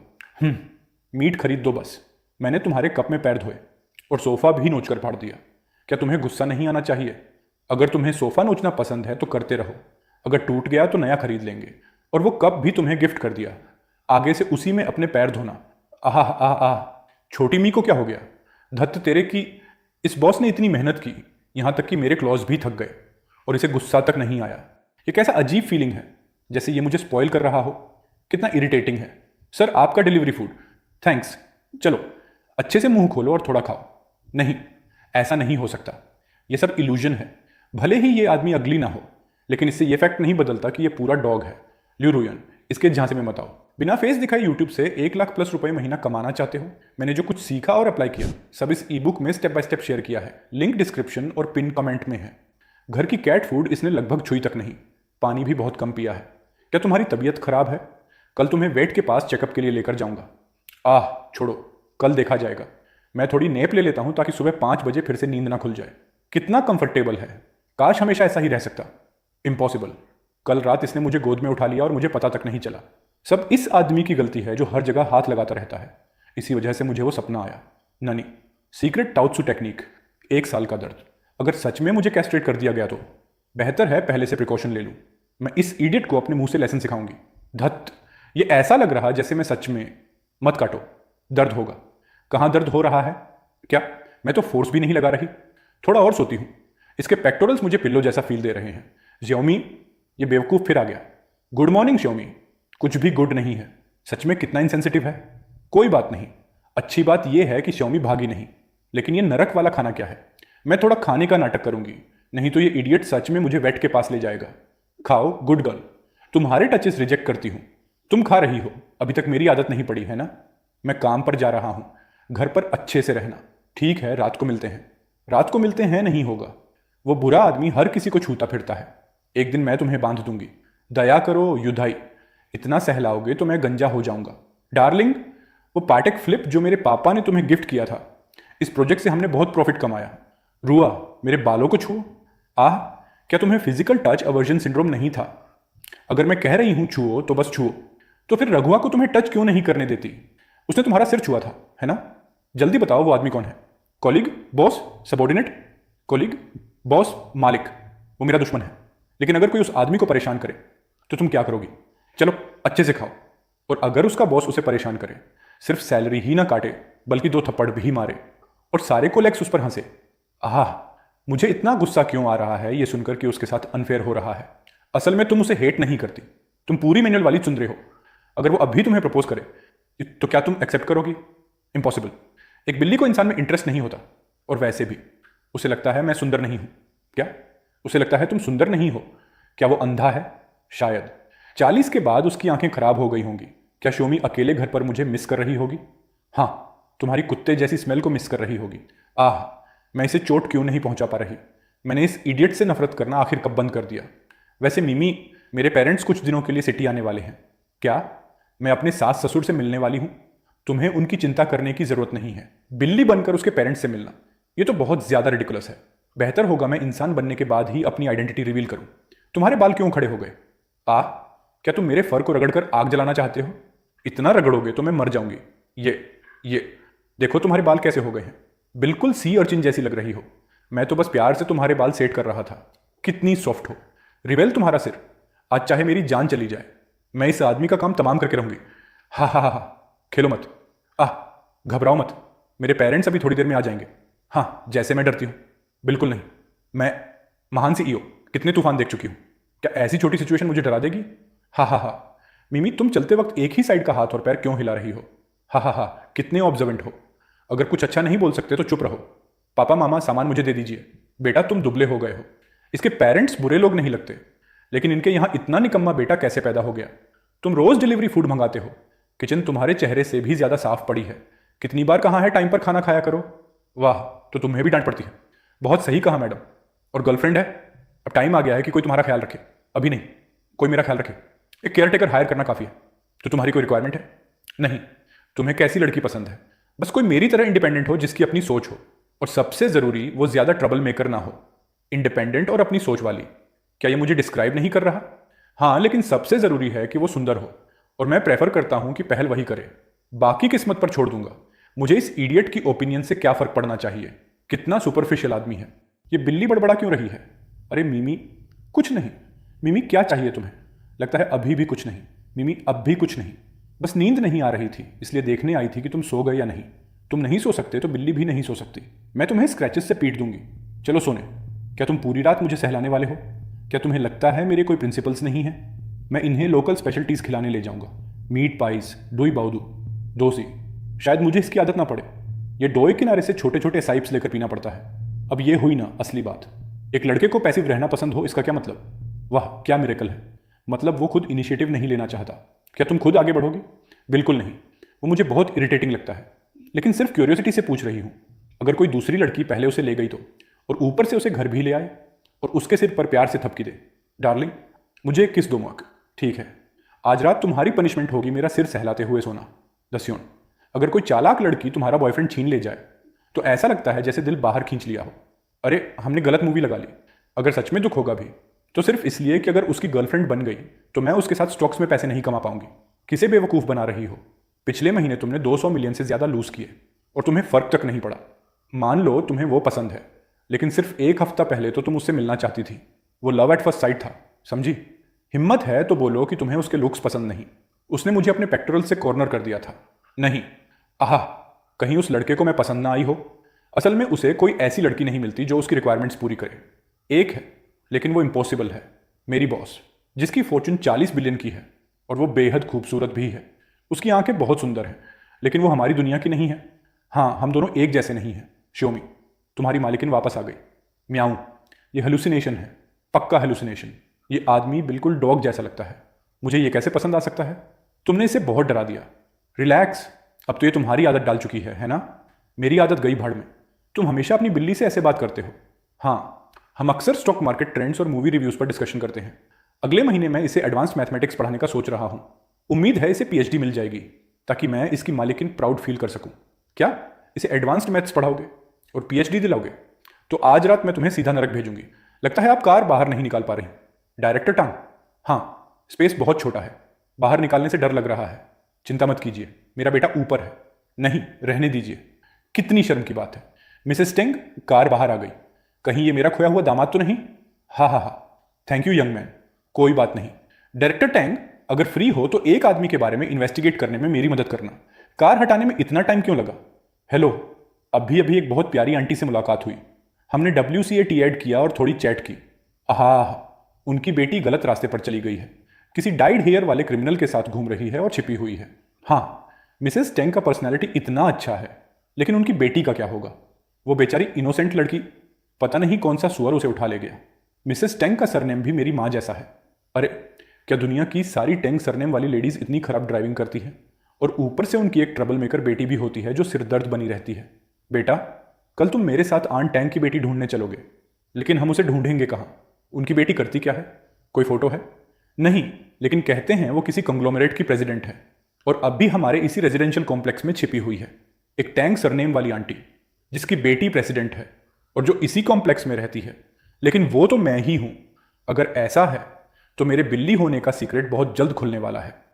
मीट खरीद दो बस। मैंने तुम्हारे कप में पैर धोए और सोफ़ा भी नोच कर फाड़ दिया। क्या तुम्हें गुस्सा नहीं आना चाहिए? अगर तुम्हें सोफ़ा नोचना पसंद है तो करते रहो। अगर टूट गया तो नया खरीद लेंगे। और वो कप भी तुम्हें गिफ्ट कर दिया। आगे से उसी में अपने पैर धोना। छोटी मी को क्या हो गया? धत्त तेरे की, इस बॉस ने इतनी मेहनत की, यहां तक कि मेरे क्लॉज भी थक गए और इसे गुस्सा तक नहीं आया। ये कैसा अजीब फीलिंग है, जैसे ये मुझे स्पॉइल कर रहा हो। कितना इरिटेटिंग है। सर, आपका डिलीवरी फूड। थैंक्स। चलो अच्छे से मुंह खोलो और थोड़ा खाओ। नहीं, ऐसा नहीं हो सकता। ये सब इल्यूजन है। भले ही ये आदमी अगली ना हो, लेकिन इससे ये फैक्ट नहीं बदलता कि ये पूरा डॉग है। ल्यू रुयन, इसके झांसे में मत आओ। बिना फेस दिखाए यूट्यूब से 1 लाख+ रुपए महीना कमाना चाहते हो? मैंने जो कुछ सीखा और अप्लाई किया, सब इस ई-बुक में स्टेप बाय स्टेप शेयर किया है। लिंक डिस्क्रिप्शन और पिन कमेंट में है। घर की कैट फूड इसने लगभग छुई तक नहीं। पानी भी बहुत कम पिया है। क्या तुम्हारी तबीयत खराब है? कल तुम्हें वेट के पास चेकअप के लिए लेकर जाऊंगा। छोड़ो, कल देखा जाएगा। मैं थोड़ी नेप ले लेता हूं ताकि सुबह 5 बजे फिर से नींद ना खुल जाए। कितना कंफर्टेबल है। काश हमेशा ऐसा ही रह सकता। इम्पॉसिबल। कल रात इसने मुझे गोद में उठा लिया और मुझे पता तक नहीं चला। सब इस आदमी की गलती है जो हर जगह हाथ लगाता रहता है। इसी वजह से मुझे वो सपना आया। ननी, सीक्रेट टाउत्सु टेक्निक, 1 साल का दर्द। अगर सच में मुझे कैस्ट्रेट कर दिया गया तो बेहतर है पहले से प्रिकॉशन ले लूं। मैं इस इडियट को अपने मुंह से लेसन सिखाऊंगी। धत, ये ऐसा लग रहा जैसे मैं सच में। मत काटो, दर्द होगा। कहाँ दर्द हो रहा है? क्या मैं तो फोर्स भी नहीं लगा रही। थोड़ा और सोती हूँ। इसके पेक्टोरल्स मुझे पिल्लो जैसा फील दे रहे हैं। श्योमी, ये बेवकूफ़ फिर आ गया। Good morning Xiaomi. कुछ भी गुड नहीं है। सच में कितना इनसेंसिटिव है। कोई बात नहीं। अच्छी बात यह है कि श्योमी भागी नहीं। लेकिन ये नरक वाला खाना क्या है? मैं थोड़ा खाने का नाटक करूंगी, नहीं तो ये इडियट सच में मुझे वेट के पास ले जाएगा। खाओ गुड गर्ल। तुम्हारे टचेस रिजेक्ट करती हूं। तुम खा रही हो, अभी तक मेरी आदत नहीं पड़ी है ना। मैं काम पर जा रहा हूं। घर पर अच्छे से रहना। ठीक है, रात को मिलते हैं। रात को मिलते हैं नहीं होगा। वो बुरा आदमी हर किसी को छूता फिरता है। एक दिन मैं तुम्हें बांध दूंगी। दया करो युधाई, इतना सहलाओगे तो मैं गंजा हो जाऊंगा। डार्लिंग, वो पाटेक फ्लिप जो मेरे पापा ने तुम्हें गिफ्ट किया था, इस प्रोजेक्ट से हमने बहुत प्रॉफिट कमाया। रुआ, मेरे बालों को छुओ। क्या तुम्हें फिजिकल टच अवर्जन सिंड्रोम नहीं था? अगर मैं कह रही हूं छुओ तो बस छुओ। तो फिर रघुआ को तुम्हें टच क्यों नहीं करने देती? उसने तुम्हारा सिर छुआ था, है ना? जल्दी बताओ वो आदमी कौन है? Colleague, boss, subordinate? Colleague, boss, मालिक। वो मेरा दुश्मन है। लेकिन अगर कोई उस आदमी को परेशान करे तो तुम क्या करोगी? चलो अच्छे से खाओ। और अगर उसका बॉस उसे परेशान करे, सिर्फ सैलरी ही ना काटे बल्कि 2 थप्पड़ भी मारे और सारे कोलेक्स उस पर हंसे। मुझे इतना गुस्सा क्यों आ रहा है ये सुनकर कि उसके साथ अनफेयर हो रहा है। असल में तुम उसे हेट नहीं करती, तुम पूरी मैनुअल वाली चुन रहे हो। अगर वो अभी तुम्हें प्रपोज करे, तो क्या तुम एक्सेप्ट करोगी? इम्पॉसिबल। एक बिल्ली को इंसान में इंटरेस्ट नहीं होता, और वैसे भी उसे लगता है मैं सुंदर नहीं हूं। क्या उसे लगता है तुम सुंदर नहीं हो? क्या वो अंधा है? शायद। 40 के बाद उसकी आंखें खराब हो गई होंगी। क्या शोमी अकेले घर पर मुझे मिस कर रही होगी? हाँ, तुम्हारी कुत्ते जैसी स्मेल को मिस कर रही होगी। आह, मैं इसे चोट क्यों नहीं पहुंचा पा रही? मैंने इस इडियट से नफरत करना आखिर कब बंद कर दिया? वैसे मिमी, मेरे पेरेंट्स कुछ दिनों के लिए सिटी आने वाले हैं। क्या मैं अपने सास ससुर से मिलने वाली हूं? तुम्हें उनकी चिंता करने की जरूरत नहीं है। बिल्ली बनकर उसके पेरेंट्स से मिलना, ये तो बहुत ज्यादा रिडिकुलस है। बेहतर होगा मैं इंसान बनने के बाद ही अपनी आइडेंटिटी रिवील करूं। तुम्हारे बाल क्यों खड़े हो गए? आ, क्या तुम मेरे फर को रगड़कर आग जलाना चाहते हो? इतना रगड़ोगे तो मैं मर जाऊंगी। ये देखो तुम्हारे बाल कैसे हो गए हैं। बिल्कुल सी अर्चिन जैसी लग रही हो। मैं तो बस प्यार से तुम्हारे बाल सेट कर रहा था। कितनी सॉफ्ट हो। रिवेल तुम्हारा सिर। आज चाहे मेरी जान चली जाए, मैं इस आदमी का काम तमाम करके रहूंगी। हा हा हा हा। खेलो मत। आह, घबराओ मत। मेरे पेरेंट्स अभी थोड़ी देर में आ जाएंगे। हाँ, जैसे मैं डरती हूँ। बिल्कुल नहीं। मैं महान सीईओ कितने तूफान देख चुकी हूँ। क्या ऐसी छोटी सिचुएशन मुझे डरा देगी? हा हा हा। मिमी, तुम चलते वक्त एक ही साइड का हाथ और पैर क्यों हिला रही हो? हा हा हा। कितने ऑब्जर्वेंट हो। अगर कुछ अच्छा नहीं बोल सकते तो चुप रहो। पापा मामा, सामान मुझे दे दीजिए। बेटा, तुम दुबले हो गए हो। इसके पेरेंट्स बुरे लोग नहीं लगते, लेकिन इनके यहां इतना निकम्मा बेटा कैसे पैदा हो गया? तुम रोज डिलीवरी फूड मंगाते हो। किचन तुम्हारे चेहरे से भी ज्यादा साफ पड़ी है। कितनी बार कहा है टाइम पर खाना खाया करो? वाह, तो तुम्हें भी डांट पड़ती है। बहुत सही कहा मैडम। और गर्लफ्रेंड है? अब टाइम आ गया है कि कोई तुम्हारा ख्याल रखे। अभी नहीं, कोई मेरा ख्याल रखे। एक केयर टेकर हायर करना काफी है। तो तुम्हारी कोई रिक्वायरमेंट है? नहीं। तुम्हें कैसी लड़की पसंद है? बस कोई मेरी तरह इंडिपेंडेंट हो, जिसकी अपनी सोच हो, और सबसे जरूरी वो ज्यादा ट्रबल मेकर ना हो। इंडिपेंडेंट और अपनी सोच वाली। क्या ये मुझे डिस्क्राइब नहीं कर रहा? हाँ, लेकिन सबसे जरूरी है कि वो सुंदर हो, और मैं प्रेफर करता हूं कि पहल वही करे। बाकी किस्मत पर छोड़ दूंगा। मुझे इस इडियट की ओपिनियन से क्या फर्क पड़ना चाहिए? कितना सुपरफिशियल आदमी है ये। बिल्ली बड़बड़ा क्यों रही है? अरे मिमी, कुछ नहीं। मिमी, क्या चाहिए तुम्हें? लगता है अभी भी कुछ नहीं। मिमी, अब भी कुछ नहीं। बस नींद नहीं आ रही थी, इसलिए देखने आई थी कि तुम सो गए या नहीं। तुम नहीं सो सकते तो बिल्ली भी नहीं सो सकती। मैं तुम्हें स्क्रैचेस से पीट दूंगी। चलो सोने। क्या तुम पूरी रात मुझे सहलाने वाले हो? क्या तुम्हें लगता है मेरे कोई प्रिंसिपल्स नहीं हैं? मैं इन्हें लोकल स्पेशलिटीज़ खिलाने ले जाऊंगा। मीट पाइज, डोई बाउदू, डोसी। शायद मुझे इसकी आदत ना पड़े। ये डोए किनारे से छोटे छोटे साइप्स लेकर पीना पड़ता है। अब ये हुई ना असली बात। एक लड़के को पैसिव रहना पसंद हो, इसका क्या मतलब? वाह, क्या मिरेकल है। मतलब वो खुद इनिशिएटिव नहीं लेना चाहता। क्या तुम खुद आगे बढ़ोगे? बिल्कुल नहीं। वो मुझे बहुत इरिटेटिंग लगता है, लेकिन सिर्फ क्यूरियोसिटी से पूछ रही हूँ। अगर कोई दूसरी लड़की पहले उसे ले गई तो, और ऊपर से उसे घर भी ले आए और उसके सिर पर प्यार से थपकी दे, डार्लिंग मुझे एक किस दो मार्क। ठीक है, आज रात तुम्हारी पनिशमेंट होगी मेरा सिर सहलाते हुए सोना। दस्यून, अगर कोई चालाक लड़की तुम्हारा बॉयफ्रेंड छीन ले जाए तो ऐसा लगता है जैसे दिल बाहर खींच लिया हो। अरे, हमने गलत मूवी लगा ली। अगर सच में दुख होगा भी तो सिर्फ इसलिए कि अगर उसकी गर्लफ्रेंड बन गई तो मैं उसके साथ स्टॉक्स में पैसे नहीं कमा पाऊंगी। किसे बेवकूफ़ बना रही हो? पिछले महीने तुमने 200 मिलियन से ज़्यादा लूज़ किए और तुम्हें फ़र्क तक नहीं पड़ा। मान लो तुम्हें वो पसंद है, लेकिन सिर्फ एक हफ्ता पहले तो तुम उससे मिलना चाहती थी। वो लव एट फर्स्ट साइट था, समझी? हिम्मत है तो बोलो कि तुम्हें उसके लुक्स पसंद नहीं। उसने मुझे अपने पेक्टोरल से कॉर्नर कर दिया था। नहीं। आह, कहीं उस लड़के को मैं पसंद ना आई हो। असल में उसे कोई ऐसी लड़की नहीं मिलती जो उसकी रिक्वायरमेंट्स पूरी करे। एक है, लेकिन वो इम्पॉसिबल है। मेरी बॉस, जिसकी फॉर्चून 40 बिलियन की है, और वो बेहद खूबसूरत भी है। उसकी आंखें बहुत सुंदर हैं, लेकिन वो हमारी दुनिया की नहीं है। हाँ, हम दोनों एक जैसे नहीं हैं। शोमी, तुम्हारी मालिकिन वापस आ गई। म्याऊं, ये हेलुसिनेशन है, पक्का हेलुसिनेशन। ये आदमी बिल्कुल डॉग जैसा लगता है। मुझे ये कैसे पसंद आ सकता है? तुमने इसे बहुत डरा दिया। रिलैक्स, अब तो ये तुम्हारी आदत डाल चुकी है ना? मेरी आदत गई भाड़ में। तुम हमेशा अपनी बिल्ली से ऐसे बात करते हो। हाँ, हम अक्सर स्टॉक मार्केट ट्रेंड्स और मूवी रिव्यूज पर डिस्कशन करते हैं। अगले महीने मैं इसे एडवांस मैथमेटिक्स पढ़ाने का सोच रहा हूं। उम्मीद है इसे पीएचडी मिल जाएगी, ताकि मैं इसकी मालिकिन प्राउड फील कर सकूं। क्या इसे एडवांस्ड मैथ्स पढ़ाओगे और पीएचडी दिलाओगे? तो आज रात मैं तुम्हें सीधा नरक भेजूंगी। लगता है आप कार बाहर नहीं निकाल पा रही। डायरेक्टर टांग, हाँ, स्पेस बहुत छोटा है, बाहर निकालने से डर लग रहा है। चिंता मत कीजिए, मेरा बेटा ऊपर है। नहीं, रहने दीजिए। कितनी शर्म की बात है। मिसेस टेंग, कार बाहर आ गई। कहीं ये मेरा खोया हुआ दामाद तो नहीं? हा हा हा। Thank you young man. कोई बात नहीं। डायरेक्टर टैंग, अगर फ्री हो तो एक आदमी के बारे में इन्वेस्टिगेट करने में मेरी मदद करना। कार हटाने में इतना टाइम क्यों लगा? हेलो, अभी अभी एक बहुत प्यारी आंटी से मुलाकात हुई। हमने WCAT ऐड किया और थोड़ी चैट की। आहा, उनकी बेटी गलत रास्ते पर चली गई है। किसी डाइड हेयर वाले क्रिमिनल के साथ घूम रही है और छिपी हुई है। हाँ, मिसेस टेंग का पर्सनैलिटी इतना अच्छा है, लेकिन उनकी बेटी का क्या होगा? वो बेचारी इनोसेंट लड़की, पता नहीं कौन सा सुअर उसे उठा ले गया। मिसेस टेंग का सरनेम भी मेरी माँ जैसा है। अरे, क्या दुनिया की सारी टेंग सरनेम वाली लेडीज़ इतनी खराब ड्राइविंग करती हैं? और ऊपर से उनकी एक ट्रबल मेकर बेटी भी होती है जो सिरदर्द बनी रहती है। बेटा, कल तुम मेरे साथ आन टैंग की बेटी ढूंढने चलोगे, लेकिन हम उसे ढूंढेंगे कहाँ? उनकी बेटी करती क्या है? कोई फोटो है? नहीं, लेकिन कहते हैं वो किसी कंग्लोमरेट की प्रेसिडेंट है, और अब भी हमारे इसी रेजिडेंशियल कॉम्प्लेक्स में छिपी हुई है। एक टैंग सरनेम वाली आंटी, जिसकी बेटी प्रेसिडेंट है और जो इसी कॉम्प्लेक्स में रहती है। लेकिन वो तो मैं ही हूं। अगर ऐसा है तो मेरे बिल्ली होने का सीक्रेट बहुत जल्द खुलने वाला है।